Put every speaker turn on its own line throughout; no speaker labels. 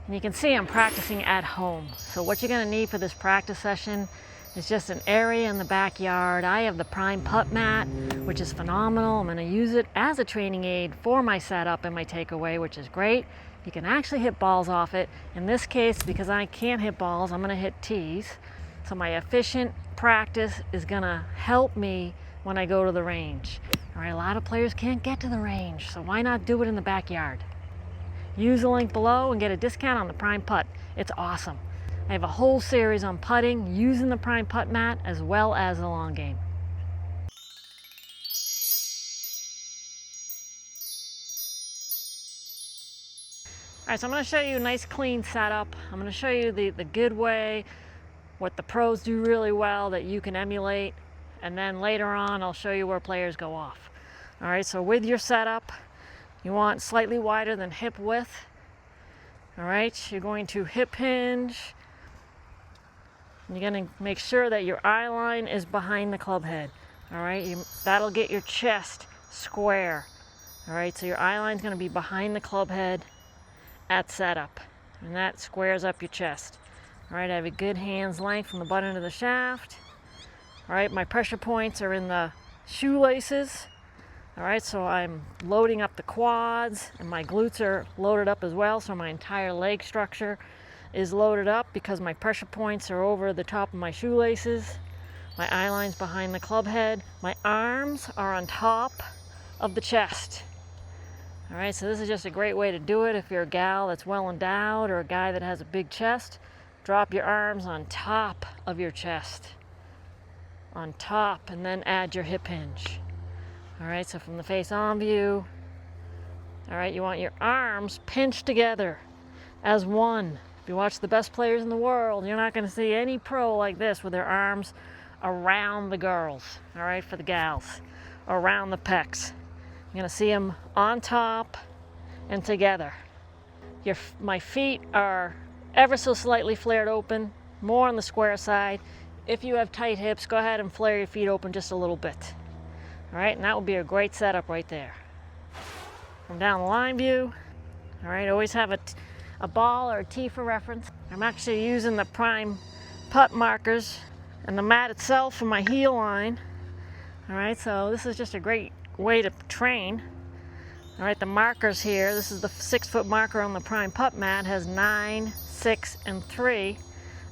And you can see I'm practicing at home. So what you're gonna need for this practice session is just an area in the backyard. I have the Prime putt mat, which is phenomenal. I'm gonna use it as a training aid for my setup and my takeaway, which is great. You can actually hit balls off it. In this case, because I can't hit balls, I'm gonna hit tees. So my efficient practice is gonna help me when I go to the range. All right, a lot of players can't get to the range, so why not do it in the backyard? Use the link below and get a discount on the Prime Putt. It's awesome. I have a whole series on putting using the Prime Putt mat as well as the long game. All right, so I'm going to show you a nice clean setup. I'm going to show you the good way, what the pros do really well that you can emulate, and then later on I'll show you where players go off. All right, so with your setup, you want slightly wider than hip width. All right, you're going to hip hinge. You're going to make sure that your eye line is behind the club head. All right, that'll get your chest square. All right, so your eye line's going to be behind the club head at setup, and that squares up your chest. All right, I have a good hand's length from the butt end of the shaft. All right, my pressure points are in the shoelaces. All right, so I'm loading up the quads, and my glutes are loaded up as well, so my entire leg structure is loaded up because my pressure points are over the top of my shoelaces. My eye line's behind the club head. My arms are on top of the chest. All right, so this is just a great way to do it if you're a gal that's well endowed or a guy that has a big chest. Drop your arms on top of your chest. On top, and then add your hip hinge. All right, so from the face-on view, all right, you want your arms pinched together as one. If you watch the best players in the world, you're not going to see any pro like this with their arms around the girls, all right, for the gals, around the pecs. You're going to see them on top and together. My feet are ever so slightly flared open, more on the square side. If you have tight hips, go ahead and flare your feet open just a little bit. All right, and that would be a great setup right there. From down the line view, all right, always have a ball or a tee for reference. I'm actually using the Prime putt markers and the mat itself for my heel line. All right, so this is just a great way to train. All right, the markers here, this is the 6-foot marker on the Prime putt mat, has 9, 6, and 3.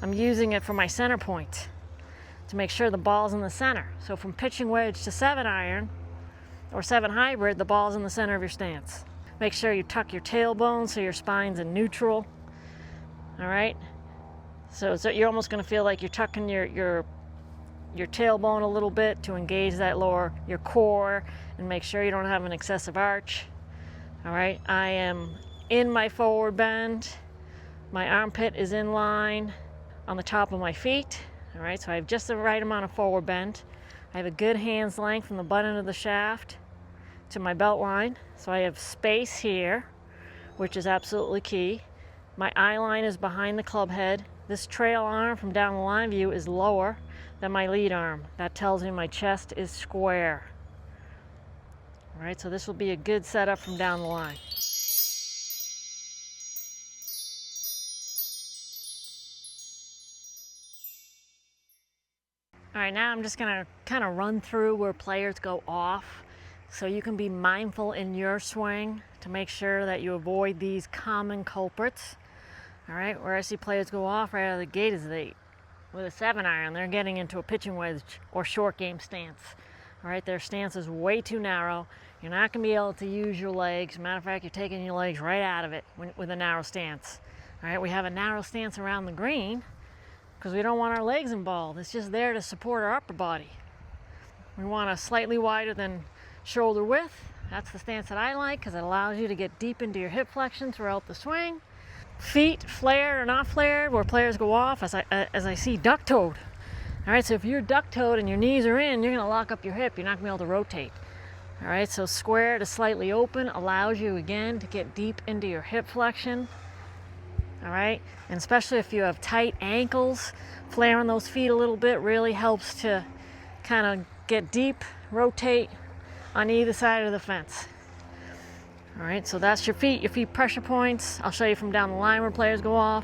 I'm using it for my center point to make sure the ball's in the center. So from pitching wedge to 7-iron or 7 hybrid, the ball's in the center of your stance. Make sure you tuck your tailbone so your spine's in neutral. All right, so you're almost going to feel like you're tucking your tailbone a little bit to engage that your core, and make sure you don't have an excessive arch. All right, I am in my forward bend. My armpit is in line on the top of my feet. All right, so I have just the right amount of forward bend. I have a good hand's length from the butt end of the shaft to my belt line. So I have space here, which is absolutely key. My eye line is behind the club head. This trail arm from down the line view is lower than my lead arm. That tells me my chest is square. All right, so this will be a good setup from down the line. All right, now I'm just gonna kind of run through where players go off so you can be mindful in your swing to make sure that you avoid these common culprits. All right, where I see players go off right out of the gate is with a 7-iron, they're getting into a pitching wedge or short game stance. All right, their stance is way too narrow. You're not gonna be able to use your legs. Matter of fact, you're taking your legs right out of it with a narrow stance. All right, we have a narrow stance around the green because we don't want our legs involved. It's just there to support our upper body. We want a slightly wider than shoulder width. That's the stance that I like because it allows you to get deep into your hip flexion throughout the swing. Feet flared or not flared, where players go off, as I see duck-toed. All right, so if you're duck-toed and your knees are in, you're gonna lock up your hip. You're not gonna be able to rotate. All right, so square to slightly open allows you, again, to get deep into your hip flexion. All right, and especially if you have tight ankles, flaring those feet a little bit really helps to kind of get deep, rotate on either side of the fence. All right, so that's your feet pressure points. I'll show you from down the line where players go off.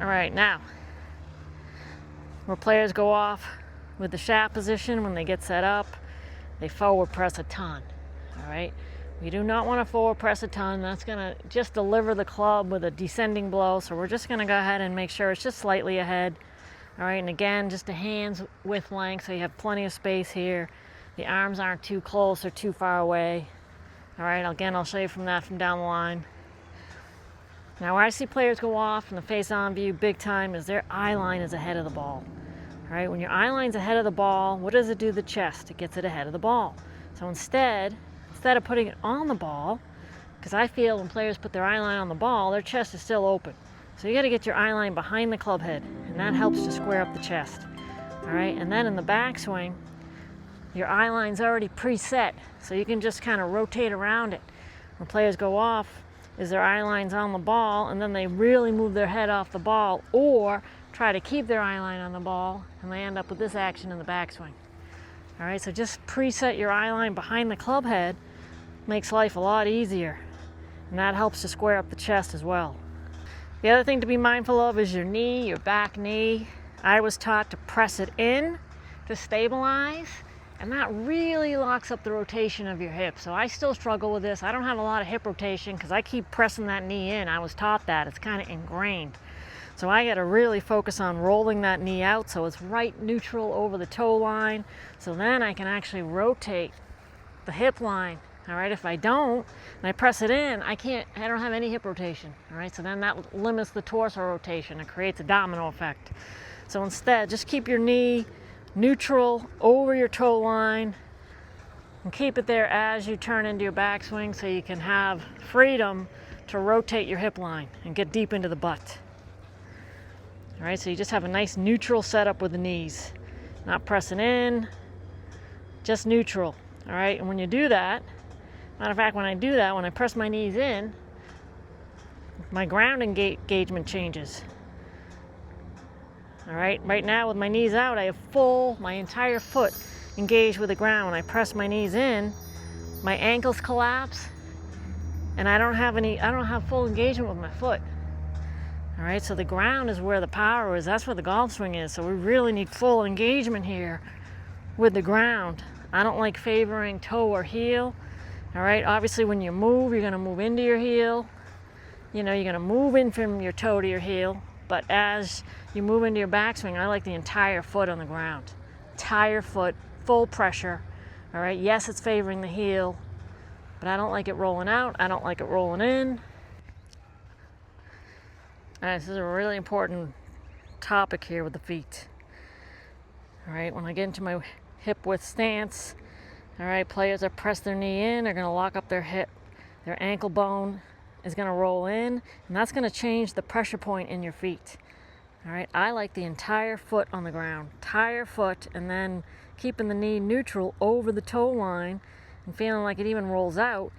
All right, now, where players go off with the shaft position when they get set up, they forward press a ton. All right, we do not want to forward press a ton. That's gonna just deliver the club with a descending blow. So we're just gonna go ahead and make sure it's just slightly ahead. All right, and again, just a hand's width length, so you have plenty of space here. The arms aren't too close or too far away. All right, again, I'll show you from down the line. Now, where I see players go off in the face-on view big time is their eye line is ahead of the ball. All right, when your eye line's ahead of the ball, what does it do to the chest? It gets it ahead of the ball. So instead of putting it on the ball, because I feel when players put their eye line on the ball, their chest is still open. So you got to get your eye line behind the club head, and that helps to square up the chest. All right, and then in the backswing, your eye line's already preset, so you can just kind of rotate around it. When players go off, is their eye line's on the ball, and then they really move their head off the ball, or try to keep their eye line on the ball, and they end up with this action in the backswing. All right, so just preset your eye line behind the club head, makes life a lot easier, and that helps to square up the chest as well. The other thing to be mindful of is your knee, your back knee. I was taught to press it in to stabilize, and that really locks up the rotation of your hip. So I still struggle with this. I don't have a lot of hip rotation because I keep pressing that knee in. I was taught that. It's kind of ingrained. So I got to really focus on rolling that knee out so it's right neutral over the toe line. So then I can actually rotate the hip line. All right, if I don't, and I press it in, I don't have any hip rotation. All right, so then that limits the torso rotation. It creates a domino effect. So instead, just keep your knee neutral over your toe line and keep it there as you turn into your backswing so you can have freedom to rotate your hip line and get deep into the butt. All right, so you just have a nice neutral setup with the knees. Not pressing in, just neutral. All right, and when you do that, matter of fact, when I press my knees in, my ground engagement changes. All right, right now with my knees out, I have my entire foot engaged with the ground. When I press my knees in, my ankles collapse, and I don't have full engagement with my foot. All right, so the ground is where the power is. That's where the golf swing is. So we really need full engagement here with the ground. I don't like favoring toe or heel. All right, obviously when you move, you're gonna move into your heel. You know, you're gonna move in from your toe to your heel. But as you move into your backswing, I like the entire foot on the ground. Entire foot, full pressure. All right, yes, it's favoring the heel, but I don't like it rolling out. I don't like it rolling in. All right, this is a really important topic here with the feet. All right, when I get into my hip width stance, all right, players that press their knee in are gonna lock up their hip. Their ankle bone is gonna roll in, and that's gonna change the pressure point in your feet. All right, I like the entire foot on the ground, entire foot, and then keeping the knee neutral over the toe line and feeling like it even rolls out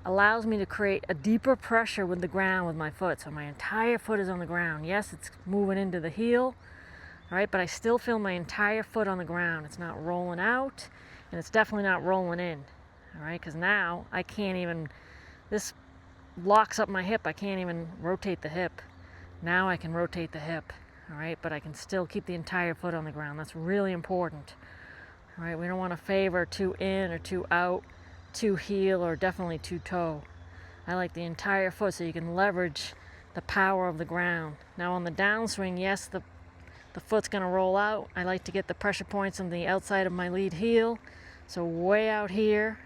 allows me to create a deeper pressure with the ground with my foot. So my entire foot is on the ground. Yes, it's moving into the heel, all right, but I still feel my entire foot on the ground. It's not rolling out, and it's definitely not rolling in, all right, because now I can't even, this locks up my hip. I can't even rotate the hip. Now I can rotate the hip, all right, but I can still keep the entire foot on the ground. That's really important, all right. We don't want to favor too in or too out, too heel, or definitely too toe. I like the entire foot so you can leverage the power of the ground. Now on the downswing, yes, the foot's going to roll out. I like to get the pressure points on the outside of my lead heel, so way out here.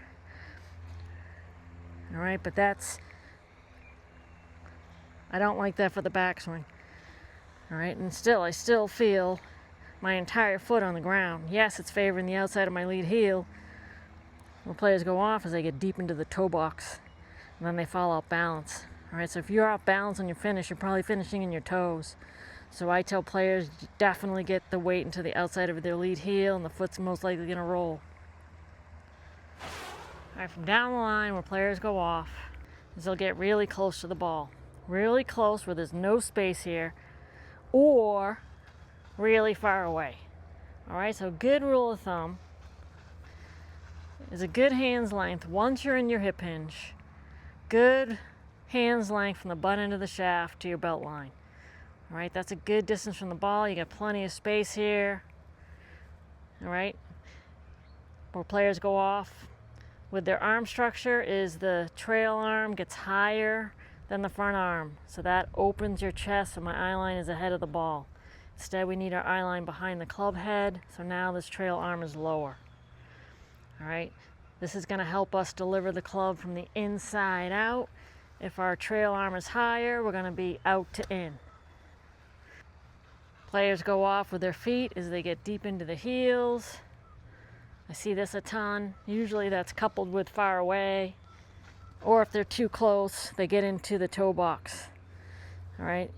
All right, but I don't like that for the backswing. All right, and I still feel my entire foot on the ground. Yes, it's favoring the outside of my lead heel. When players go off as they get deep into the toe box, and then they fall off balance. All right, so if you're off balance on your finish, you're probably finishing in your toes. So I tell players, definitely get the weight into the outside of their lead heel, and the foot's most likely going to roll. All right, from down the line where players go off, is they'll get really close to the ball. Really close where there's no space here, or really far away. All right, so good rule of thumb is a good hand's length once you're in your hip hinge. Good hand's length from the butt end of the shaft to your belt line. All right, that's a good distance from the ball. You got plenty of space here. All right, where players go off with their arm structure is the trail arm gets higher than the front arm. So that opens your chest, so my eye line is ahead of the ball. Instead, we need our eye line behind the club head, so now this trail arm is lower. All right, this is going to help us deliver the club from the inside out. If our trail arm is higher, we're going to be out to in. Players go off with their feet as they get deep into the heels. I see this a ton. Usually that's coupled with far away, or if they're too close, they get into the toe box. All right.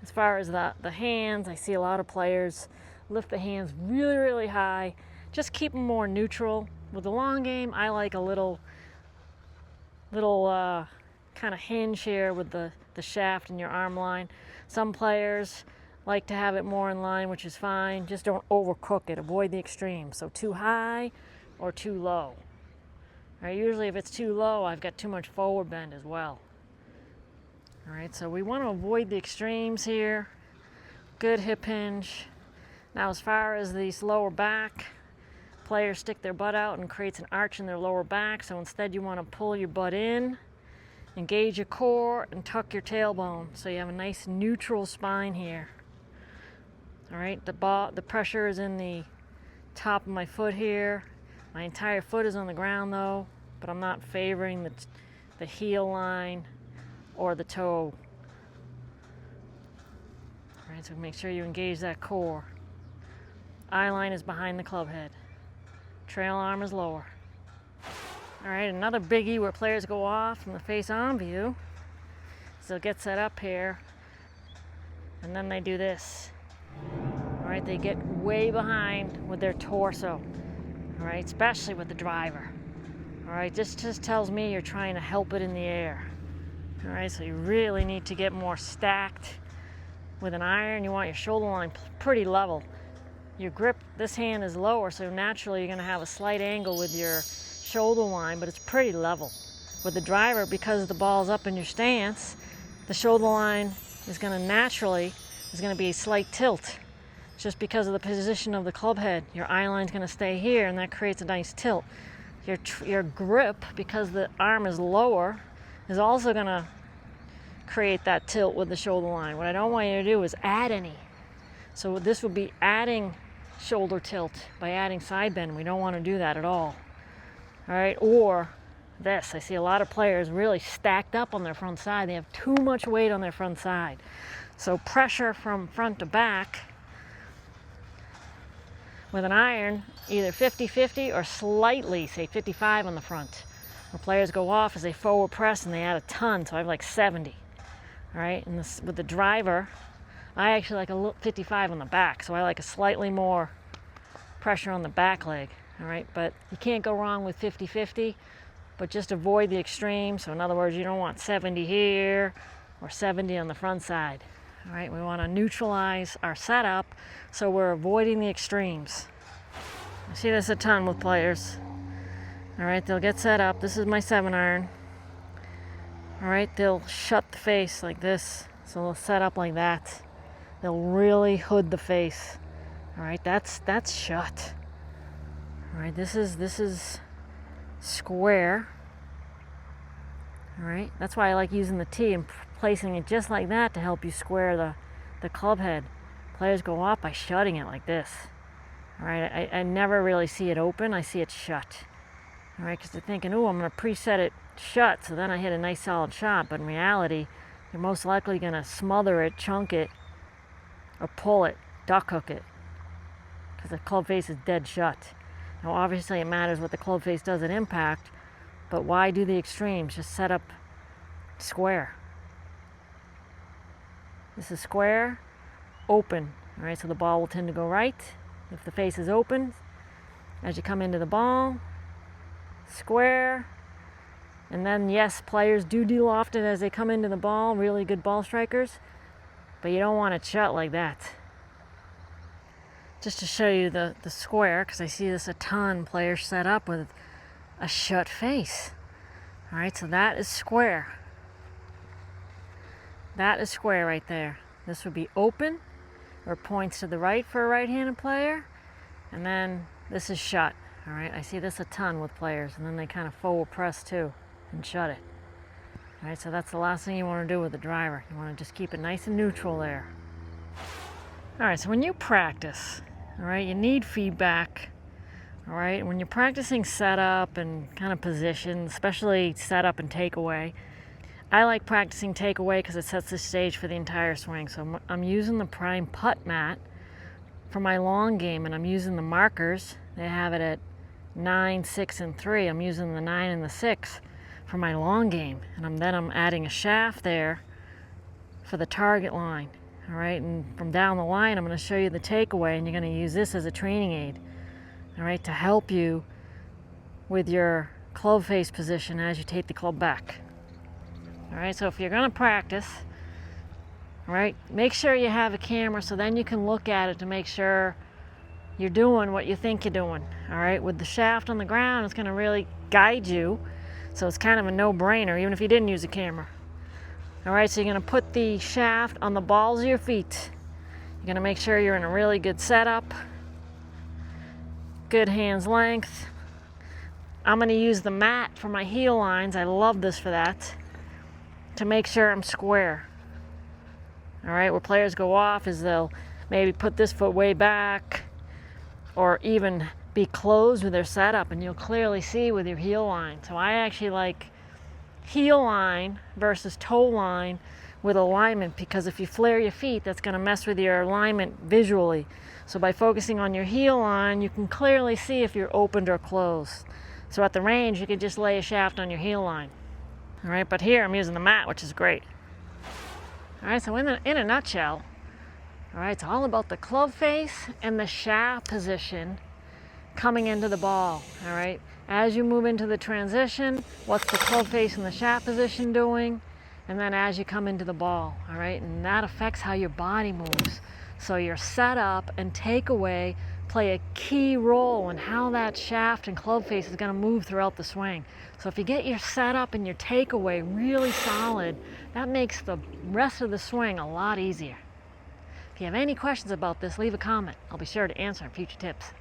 As far as the hands, I see a lot of players lift the hands really, really high. Just keep them more neutral. With the long game, I like a little kind of hinge here with the shaft and your arm line. Some players like to have it more in line, which is fine. Just don't overcook it. Avoid the extremes. So too high or too low. All right, usually if it's too low, I've got too much forward bend as well. All right, so we want to avoid the extremes here. Good hip hinge. Now as far as this lower back, players stick their butt out and creates an arch in their lower back. So instead you want to pull your butt in, engage your core, and tuck your tailbone. So you have a nice neutral spine here. All right, the pressure is in the top of my foot here. My entire foot is on the ground though, but I'm not favoring the heel line or the toe. All right, so make sure you engage that core. Eye line is behind the club head. Trail arm is lower. All right, another biggie where players go off from the face-on view. So they'll get set up here, and then they do this. All right, they get way behind with their torso. All right, especially with the driver. All right, this just tells me you're trying to help it in the air. All right, so you really need to get more stacked. With an iron, you want your shoulder line pretty level. Your grip, this hand is lower, so naturally you're going to have a slight angle with your shoulder line, but it's pretty level. With the driver, because the ball's up in your stance, the shoulder line is going to be a slight tilt. Just because of the position of the club head. Your eye line's going to stay here, and that creates a nice tilt. Your grip, because the arm is lower, is also going to create that tilt with the shoulder line. What I don't want you to do is add any. So this would be adding shoulder tilt by adding side bend. We don't want to do that at all. All right, or this. I see a lot of players really stacked up on their front side. They have too much weight on their front side. So pressure from front to back with an iron, either 50-50 or slightly, say 55 on the front. Where players go off as they forward press and they add a ton, so I have like 70. All right, and this, with the driver, I actually like a little 55 on the back, so I like a slightly more pressure on the back leg. All right, but you can't go wrong with 50-50, but just avoid the extremes. So in other words, you don't want 70 here or 70 on the front side. All right, we want to neutralize our setup so we're avoiding the extremes. I see this a ton with players. All right, they'll get set up. This is my 7-iron. All right, they'll shut the face like this. So they'll set up like that. They'll really hood the face. All right, that's shut. All right, this is square. All right, that's why I like using the tee and placing it just like that to help you square the club head. Players go off by shutting it like this. All right, I never really see it open. I see it shut. All right, because they're thinking, oh, I'm going to preset it shut, so then I hit a nice solid shot. But in reality, you're most likely going to smother it, chunk it, or pull it, duck hook it, because the club face is dead shut. Now, obviously, it matters what the club face does at impact, but why do the extremes? Just set up square. This is square, open. All right, so the ball will tend to go right if the face is open. As you come into the ball, square, and then yes, players do de-loft it as they come into the ball, really good ball strikers, but you don't want it shut like that. Just to show you the square, because I see this a ton, players set up with a shut face. All right, so that is square. That is square right there. This would be open, or points to the right for a right-handed player, and then this is shut. All right, I see this a ton with players, and then they kind of forward press too and shut it. All right, so that's the last thing you want to do with the driver. You want to just keep it nice and neutral there. All right, so when you practice, all right, you need feedback. All right, when you're practicing setup and kind of position, especially setup and takeaway, I like practicing takeaway because it sets the stage for the entire swing. So I'm using the prime putt mat for my long game, and I'm using the markers. They have it at 9, 6, and 3. I'm using the 9 and the 6 for my long game, and then I'm adding a shaft there for the target line. All right, and from down the line, I'm going to show you the takeaway, and you're going to use this as a training aid, all right, to help you with your club face position as you take the club back. All right, so if you're going to practice, all right, make sure you have a camera so then you can look at it to make sure you're doing what you think you're doing. All right, with the shaft on the ground, it's going to really guide you, so it's kind of a no-brainer even if you didn't use a camera. All right, so you're going to put the shaft on the balls of your feet. You're going to make sure you're in a really good setup, good hands length. I'm going to use the mat for my heel lines. I love this for that, to make sure I'm square. All right, where players go off is they'll maybe put this foot way back or even be closed with their setup, and you'll clearly see with your heel line. So I actually like heel line versus toe line with alignment, because if you flare your feet, that's going to mess with your alignment visually. So by focusing on your heel line, you can clearly see if you're opened or closed. So at the range, you can just lay a shaft on your heel line. All right, but here I'm using the mat, which is great. All right, so in a nutshell, all right, it's all about the club face and the shaft position coming into the ball. All right, as you move into the transition, what's the club face and the shaft position doing? And then as you come into the ball, all right, and that affects how your body moves. So your setup and takeaway play a key role in how that shaft and club face is going to move throughout the swing. So if you get your setup and your takeaway really solid, that makes the rest of the swing a lot easier. If you have any questions about this, leave a comment. I'll be sure to answer in future tips.